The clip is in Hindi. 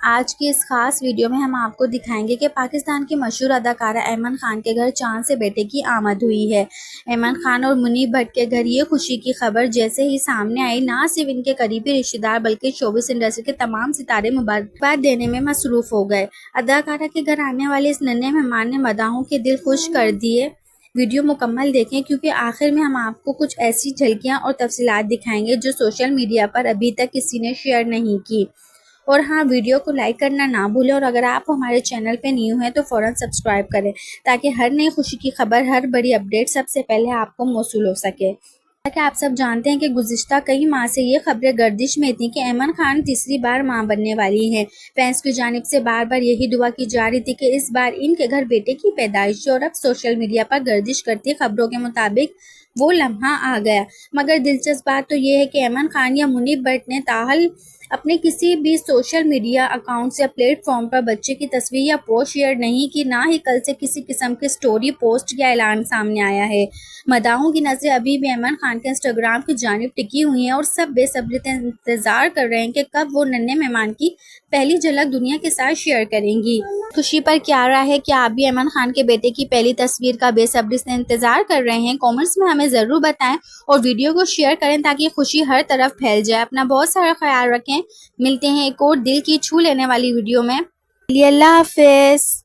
आज की इस खास वीडियो में हम आपको दिखाएंगे कि पाकिस्तान की मशहूर अदाकारा ऐमन खान के घर चांद से बेटे की आमद हुई है। ऐमन खान और मुनीब भट्ट के घर ये खुशी की खबर जैसे ही सामने आई, ना सिर्फ इनके करीबी रिश्तेदार बल्कि शोबिस इंडस्ट्री के तमाम सितारे मुबारकबाद देने में मसरूफ हो गए। अदाकारा के घर आने वाले इस नन्हे मेहमान ने मदाहों के दिल खुश कर दिए। वीडियो मुकम्मल देखें क्योंकि आखिर में हम आपको कुछ ऐसी झलकियां और तफसीलात दिखाएंगे जो सोशल मीडिया पर अभी तक किसी ने शेयर नहीं की। और हाँ, वीडियो को लाइक करना ना भूलें और अगर आप हमारे चैनल पे न्यू हैं तो फ़ौरन सब्सक्राइब करें ताकि हर नई खुशी की खबर, हर बड़ी अपडेट सबसे पहले आपको मौसूल हो सके। ताकि आप सब जानते हैं कि गुज़िश्ता कई माह से ये खबरें गर्दिश में थी कि ऐमन खान तीसरी बार मां बनने वाली हैं। फैंस की जानिब से बार बार यही दुआ की जा रही थी कि इस बार इनके घर बेटे की पैदाइश हो और अब सोशल मीडिया पर गर्दिश करती खबरों के मुताबिक वो लम्हा आ गया। मगर दिलचस्प बात तो ये है कि ऐमन खान या मुनीब भट्ट ने ताहल अपने किसी भी सोशल मीडिया अकाउंट्स या प्लेटफॉर्म पर बच्चे की तस्वीर या पोस्ट शेयर नहीं की, ना ही कल से किसी किस्म की स्टोरी, पोस्ट या ऐलान सामने आया है। मदाहों की नज़रें अभी भी ऐमन खान के इंस्टाग्राम की जानिब टिकी हुई हैं और सब बेसब्री से इंतजार कर रहे हैं कि कब वो नन्हे मेहमान की पहली झलक दुनिया के साथ शेयर करेंगी। खुशी पर क्या रहा है, क्या आप भी ऐमन खान के बेटे की पहली तस्वीर का बेसब्री से इंतजार कर रहे हैं? कमेंट्स में हमें ज़रूर बताएं और वीडियो को शेयर करें ताकि खुशी हर तरफ फैल जाए। अपना बहुत सारा ख्याल रखें। मिलते हैं एक और दिल की छू लेने वाली वीडियो में। अल्लाह हाफिज़।